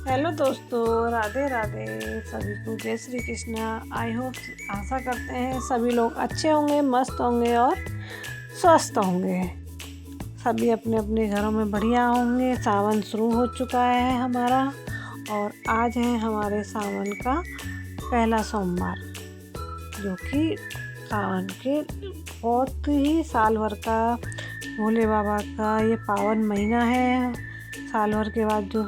Hello दोस्तों, राधे राधे। सभी को जय श्री कृष्णा। आई होप, आशा करते हैं सभी लोग अच्छे होंगे, मस्त होंगे और स्वस्थ होंगे। सभी अपने अपने घरों में बढ़िया होंगे। सावन शुरू हो चुका है हमारा और आज है हमारे सावन का पहला सोमवार, जो कि सावन के बहुत ही साल भर का भोले बाबा का ये पावन महीना है। साल भर के बाद जो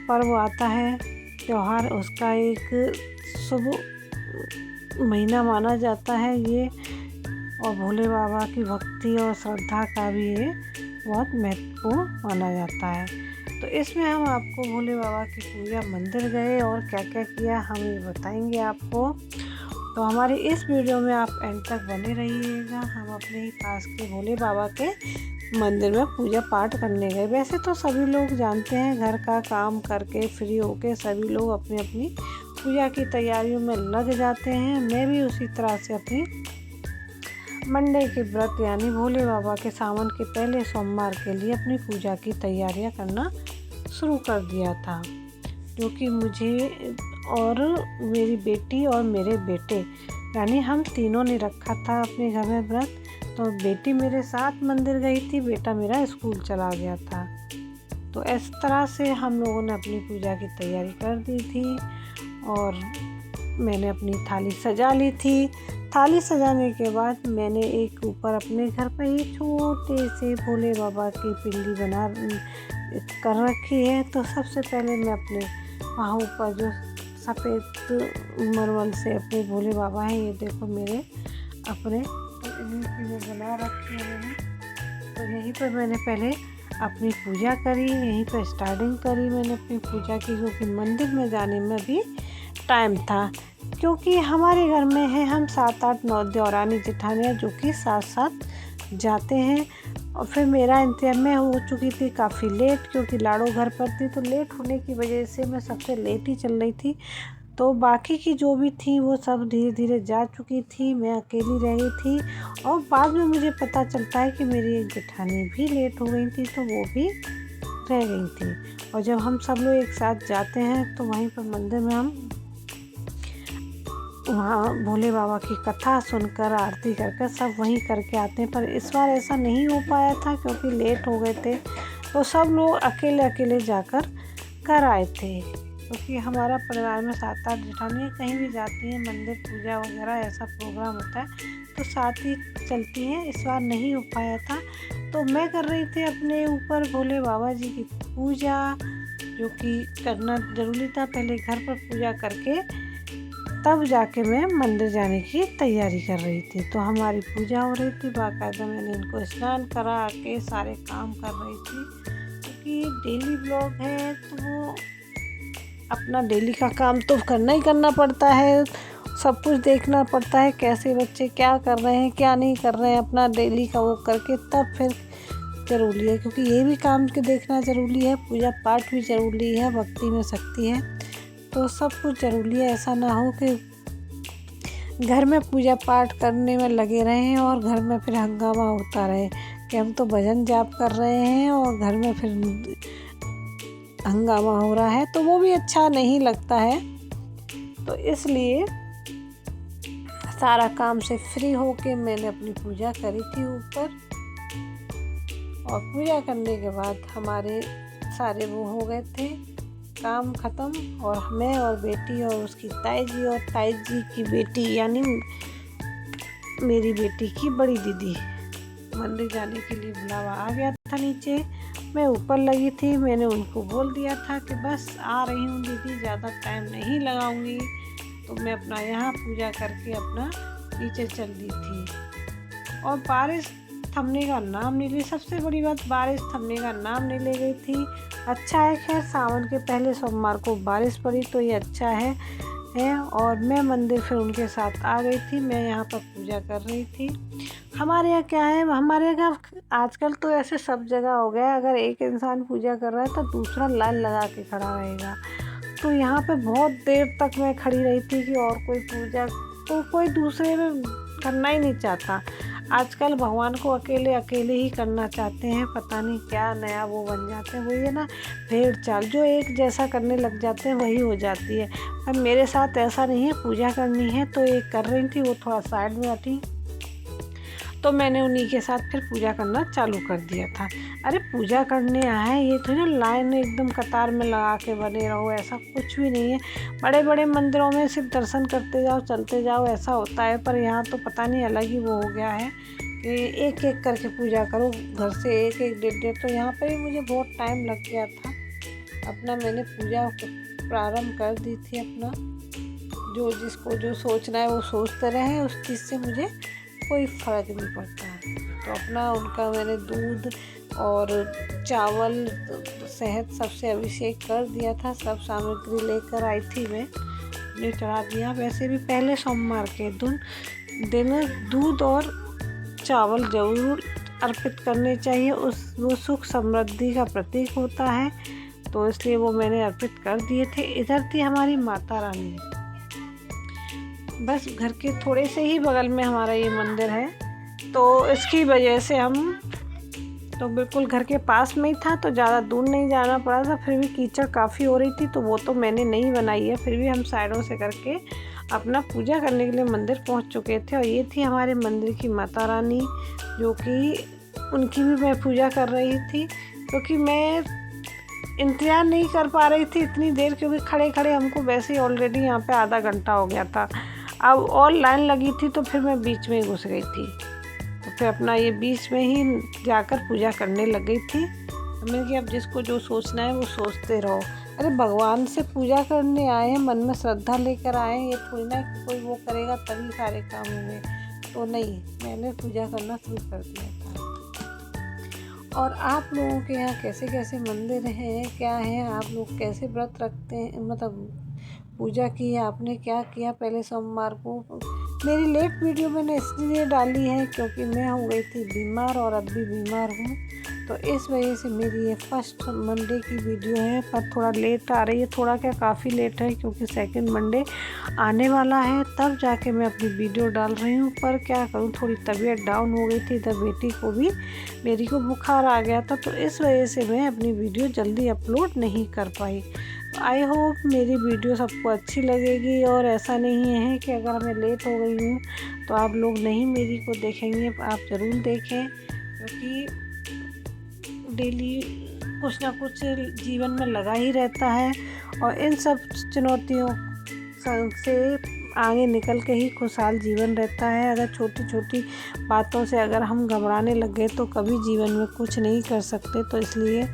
पर्व आता है, त्यौहार, उसका एक शुभ महीना माना जाता है ये। और भोले बाबा की भक्ति और श्रद्धा का भी ये बहुत महत्वपूर्ण माना जाता है। तो इसमें हम आपको भोले बाबा की पूजा, मंदिर गए और क्या क्या किया, हम ये बताएंगे आपको। तो हमारी इस वीडियो में आप एंड तक बने रहिएगा। हम अपने ही पास के भोले बाबा के मंदिर में पूजा पाठ करने गए। वैसे तो सभी लोग जानते हैं, घर का काम करके फ्री होके सभी लोग अपनी अपनी पूजा की तैयारियों में लग जाते हैं। मैं भी उसी तरह से अपनी मंडे के व्रत यानी भोले बाबा के सावन के पहले सोमवार के लिए अपनी पूजा की तैयारियां करना शुरू कर दिया था, जो कि मुझे और मेरी बेटी और मेरे बेटे यानी हम तीनों ने रखा था अपने घर में व्रत। तो बेटी मेरे साथ मंदिर गई थी, बेटा मेरा स्कूल चला गया था। तो इस तरह से हम लोगों ने अपनी पूजा की तैयारी कर दी थी और मैंने अपनी थाली सजा ली थी। थाली सजाने के बाद मैंने एक ऊपर अपने घर पर ही छोटे से भोले बाबा की पिंडी बना कर रखी है। तो सबसे पहले मैं अपने वहाँ ऊपर जो सफ़ेद मरमल से अपने भोले बाबा हैं, ये देखो मेरे अपने वो बना रखी है मैंने। तो यहीं पर मैंने पहले अपनी पूजा करी, यहीं पर स्टार्टिंग करी मैंने अपनी पूजा की, क्योंकि मंदिर में जाने में भी टाइम था। क्योंकि हमारे घर में है हम 7, 8, 9 देवरानी जेठानियाँ जो कि साथ साथ जाते हैं। और फिर मेरा इंतज़ार में हो चुकी थी काफ़ी लेट, क्योंकि लाड़ो घर पर थी। तो लेट होने की वजह से मैं सबसे लेट ही चल रही थी। तो बाकी की जो भी थी वो सब धीरे धीरे जा चुकी थी, मैं अकेली रह गई थी। और बाद में मुझे पता चलता है कि मेरी एक जेठानी भी लेट हो गई थी, तो वो भी रह गई थी। और जब हम सब लोग एक साथ जाते हैं तो वहीं पर मंदिर में हम वहाँ भोले बाबा की कथा सुनकर, आरती करके सब वहीं करके आते हैं। पर इस बार ऐसा नहीं हो पाया था क्योंकि लेट हो गए थे, तो सब लोग अकेले अकेले जाकर कर आए थे। क्योंकि हमारा परिवार में 7, 8 जेठानियाँ कहीं भी जाती हैं, मंदिर पूजा वगैरह ऐसा प्रोग्राम होता है तो साथ ही चलती हैं। इस बार नहीं हो पाया था, तो मैं कर रही थी अपने ऊपर भोले बाबा जी की पूजा, जो कि करना ज़रूरी था। पहले घर पर पूजा करके तब जाके मैं मंदिर जाने की तैयारी कर रही थी। तो हमारी पूजा हो रही थी, बाकायदा मैंने इनको स्नान करा के सारे काम कर रही थी। क्योंकि डेली ब्लॉग है तो वो अपना डेली का काम तो करना ही करना पड़ता है, सब कुछ देखना पड़ता है, कैसे बच्चे क्या कर रहे हैं क्या नहीं कर रहे हैं, अपना डेली का वो करके तब फिर ज़रूरी है। क्योंकि ये भी काम के देखना ज़रूरी है, पूजा पाठ भी ज़रूरी है, भक्ति में शक्ति है, तो सब कुछ ज़रूरी है। ऐसा ना हो कि घर में पूजा पाठ करने में लगे रहें और घर में फिर हंगामा होता रहे कि हम तो भजन जाप कर रहे हैं और घर में फिर हंगामा हो रहा है, तो वो भी अच्छा नहीं लगता है। तो इसलिए सारा काम से फ्री होके मैंने अपनी पूजा करी थी ऊपर। और पूजा करने के बाद हमारे सारे वो हो गए थे काम ख़त्म, और मैं और बेटी और उसकी ताई जी और ताई जी की बेटी यानी मेरी बेटी की बड़ी दीदी मंदिर जाने के लिए बुलावा आ गया था नीचे। मैं ऊपर लगी थी, मैंने उनको बोल दिया था कि बस आ रही हूँ दीदी, ज़्यादा टाइम नहीं लगाऊंगी। तो मैं अपना यहाँ पूजा करके अपना नीचे चल दी थी। और बारिश थमने का नाम नहीं ली। सबसे बड़ी बात, बारिश थमने का नाम नहीं ले गई थी। अच्छा है, खैर सावन के पहले सोमवार को बारिश पड़ी तो ये अच्छा है। और मैं मंदिर फिर उनके साथ आ गई थी। मैं यहाँ पर पूजा कर रही थी। हमारे यहाँ क्या है, हमारे यहाँ आजकल तो ऐसे सब जगह हो गया है, अगर एक इंसान पूजा कर रहा है तो दूसरा लाइन लगा के खड़ा रहेगा। तो यहाँ पे बहुत देर तक मैं खड़ी रही थी कि और कोई पूजा, तो कोई दूसरे में करना ही नहीं चाहता। आजकल भगवान को अकेले अकेले ही करना चाहते हैं, पता नहीं क्या नया वो बन जाते हैं। वही है ना, भेड़ चाल, जो एक जैसा करने लग जाते हैं वही हो जाती है। अब मेरे साथ ऐसा नहीं है, पूजा करनी है तो एक कर रही थी, वो थोड़ा साइड में हटी तो मैंने उन्हीं के साथ फिर पूजा करना चालू कर दिया था। अरे पूजा करने आए, ये तो ना लाइन एकदम कतार में लगा के बने रहो, ऐसा कुछ भी नहीं है। बड़े बड़े मंदिरों में सिर्फ दर्शन करते जाओ, चलते जाओ, ऐसा होता है, पर यहाँ तो पता नहीं अलग ही वो हो गया है कि एक एक करके पूजा करो, घर से एक एक डेढ़। तो यहाँ पर भी मुझे बहुत टाइम लग गया था। अपना मैंने पूजा प्रारंभ कर दी थी। अपना जो जिसको जो सोचना है वो सोचते रहे, उस चीज़ से मुझे कोई फ़र्क नहीं पड़ता है। तो अपना उनका मैंने दूध और चावल, शहद सबसे अभिषेक कर दिया था। सब सामग्री लेकर आई थी, मैं ने चढ़ा दिया। वैसे भी पहले सोमवार के दिन दूध और चावल ज़रूर अर्पित करने चाहिए, वो सुख समृद्धि का प्रतीक होता है, तो इसलिए वो मैंने अर्पित कर दिए थे। इधर थी हमारी माता रानी, बस घर के थोड़े से ही बगल में हमारा ये मंदिर है, तो इसकी वजह से हम तो बिल्कुल घर के पास में ही था, तो ज़्यादा दूर नहीं जाना पड़ा था। फिर भी कीचड़ काफ़ी हो रही थी, तो वो तो मैंने नहीं बनाई है, फिर भी हम साइडों से करके अपना पूजा करने के लिए मंदिर पहुंच चुके थे। और ये थी हमारे मंदिर की माता रानी, जो कि उनकी भी मैं पूजा कर रही थी, क्योंकि मैं इंतज़ार नहीं कर पा रही थी इतनी देर, क्योंकि खड़े खड़े हमको वैसे ही ऑलरेडी यहाँ पे आधा घंटा हो गया था। अब और लाइन लगी थी, तो फिर मैं बीच में ही घुस गई थी, तो फिर अपना ये बीच में ही जाकर पूजा करने लग गई थी। मैंने कि अब जिसको जो सोचना है वो सोचते रहो। अरे भगवान से पूजा करने आए हैं, मन में श्रद्धा लेकर आए हैं, ये थोड़ी ना कि कोई वो करेगा तभी सारे काम होंगे, तो नहीं, मैंने पूजा करना शुरू कर दिया था। और आप लोगों के यहाँ कैसे कैसे मंदिर हैं, क्या हैं, आप लोग कैसे व्रत रखते हैं, मतलब पूजा की है आपने, क्या किया पहले सोमवार को। मेरी लेट वीडियो मैंने इसलिए डाली है क्योंकि मैं हो गई थी बीमार और अब भी बीमार हूँ, तो इस वजह से मेरी ये फर्स्ट मंडे की वीडियो है, पर थोड़ा लेट आ रही है। थोड़ा क्या, काफ़ी लेट है, क्योंकि सेकंड मंडे आने वाला है, तब जाके मैं अपनी वीडियो डाल रही हूँ। पर क्या करूँ, थोड़ी तबीयत डाउन हो गई थी, इधर बेटी को भी मेरी को बुखार आ गया था, तो इस वजह से मैं अपनी वीडियो जल्दी अपलोड नहीं कर पाई। आई होप मेरी वीडियो सबको अच्छी लगेगी, और ऐसा नहीं है कि अगर मैं लेट हो गई हूँ तो आप लोग नहीं मेरी को देखेंगे, आप ज़रूर देखें, क्योंकि डेली कुछ ना कुछ जीवन में लगा ही रहता है, और इन सब चुनौतियों से आगे निकल के ही खुशहाल जीवन रहता है। अगर छोटी छोटी बातों से अगर हम घबराने लग गए तो कभी जीवन में कुछ नहीं कर सकते, तो इसलिए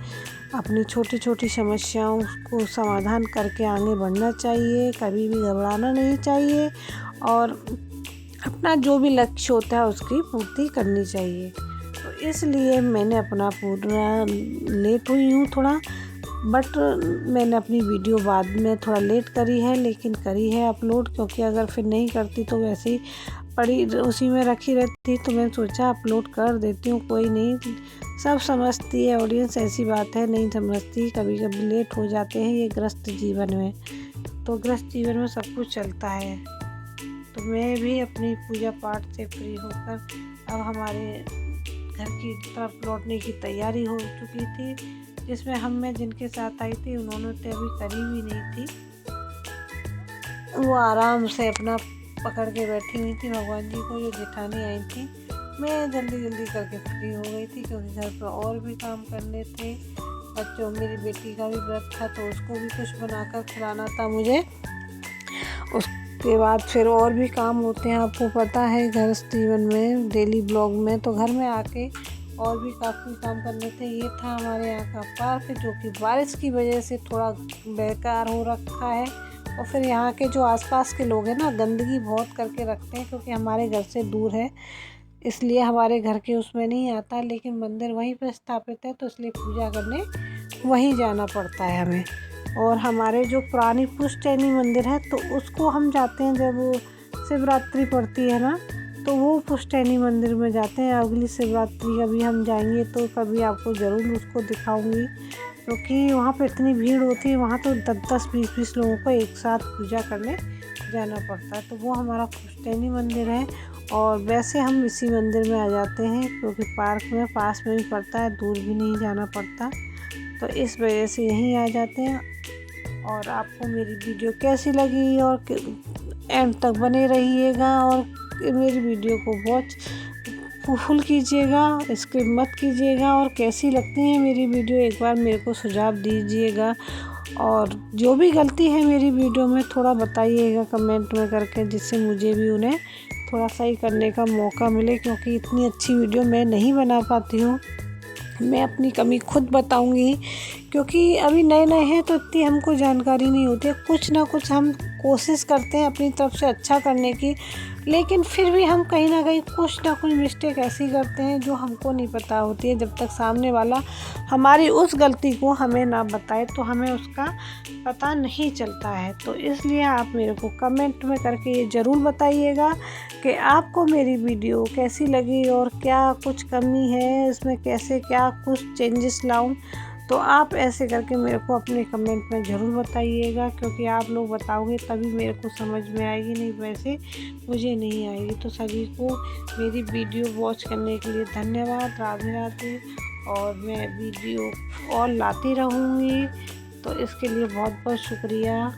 अपनी छोटी छोटी समस्याओं को समाधान करके आगे बढ़ना चाहिए, कभी भी घबराना नहीं चाहिए, और अपना जो भी लक्ष्य होता है उसकी पूर्ति करनी चाहिए। तो इसलिए मैंने अपना पूरा लेट हुई हूँ थोड़ा, बट मैंने अपनी वीडियो बाद में थोड़ा लेट करी है, लेकिन करी है अपलोड, क्योंकि अगर फिर नहीं करती तो वैसे ही पड़ी उसी में रखी रहती, तो मैं सोचा अपलोड कर देती हूँ। कोई नहीं, सब समझती है ऑडियंस, ऐसी बात है, नहीं समझती, कभी कभी लेट हो जाते हैं, ये ग्रस्त जीवन में, तो ग्रस्त जीवन में सब कुछ चलता है। तो मैं भी अपनी पूजा पाठ से फ्री होकर अब हमारे घर की तरफ लौटने की तैयारी हो चुकी थी, जिसमें मैं जिनके साथ आई थी उन्होंने तो अभी करी भी नहीं थी, वो आराम से अपना पकड़ के बैठी हुई थी भगवान जी को, जो जिठाने आई थी। मैं जल्दी जल्दी करके फ्री हो गई थी, क्योंकि घर पर और भी काम करने थे, बच्चों, मेरी बेटी का भी व्रत था, तो उसको भी कुछ बनाकर खिलाना था मुझे। उसके बाद फिर और भी काम होते हैं, आपको पता है, घर जीवन में, डेली ब्लॉग में, तो घर में आके और भी काफ़ी काम करने थे। ये था हमारे यहाँ का पार्क, जो कि बारिश की वजह से थोड़ा बेकार हो रखा है, और फिर यहाँ के जो आसपास के लोग हैं ना, गंदगी बहुत करके रखते हैं, क्योंकि हमारे घर से दूर है, इसलिए हमारे घर के उसमें नहीं आता, लेकिन मंदिर वहीं पर स्थापित है, तो इसलिए पूजा करने वहीं जाना पड़ता है हमें। और हमारे जो पुरानी पुश्तैनी मंदिर है, तो उसको हम जाते हैं जब शिवरात्रि पड़ती है ना, तो वो पुश्तैनी मंदिर में जाते हैं। अगली शिवरात्रि कभी हम जाएंगे तो कभी आपको ज़रूर उसको दिखाऊंगी, क्योंकि वहाँ पे इतनी भीड़ होती है, वहाँ तो 10-10, 20-20 लोगों को एक साथ पूजा करने जाना पड़ता है। तो वो हमारा पुश्तैनी मंदिर है और वैसे हम इसी मंदिर में आ जाते हैं क्योंकि पार्क में पास में भी पड़ता है, दूर भी नहीं जाना पड़ता, तो इस वजह से यहीं आ जाते हैं। और आपको मेरी वीडियो कैसी लगी और एंड तक बने रहिएगा और मेरी वीडियो को वॉच फुल कीजिएगा, स्किप मत कीजिएगा। और कैसी लगती है मेरी वीडियो एक बार मेरे को सुझाव दीजिएगा और जो भी गलती है मेरी वीडियो में थोड़ा बताइएगा कमेंट में करके, जिससे मुझे भी उन्हें थोड़ा सही करने का मौका मिले, क्योंकि इतनी अच्छी वीडियो मैं नहीं बना पाती हूँ। मैं अपनी कमी खुद बताऊंगी क्योंकि अभी नए नए हैं तो इतनी हमको जानकारी नहीं होती है। कुछ ना कुछ हम कोशिश करते हैं अपनी तरफ से अच्छा करने की, लेकिन फिर भी हम कहीं ना कहीं कुछ ना कुछ मिस्टेक ऐसी करते हैं जो हमको नहीं पता होती है। जब तक सामने वाला हमारी उस गलती को हमें ना बताए तो हमें उसका पता नहीं चलता है। तो इसलिए आप मेरे को कमेंट में करके ये ज़रूर बताइएगा कि आपको मेरी वीडियो कैसी लगी और क्या कुछ कमी है इसमें, कैसे क्या कुछ चेंजेस लाऊं। तो आप ऐसे करके मेरे को अपने कमेंट में ज़रूर बताइएगा, क्योंकि आप लोग बताओगे तभी मेरे को समझ में आएगी, नहीं वैसे मुझे नहीं आएगी। तो सभी को मेरी वीडियो वॉच करने के लिए धन्यवाद। राधे राधे। और मैं वीडियो और लाती रहूँगी, तो इसके लिए बहुत बहुत शुक्रिया।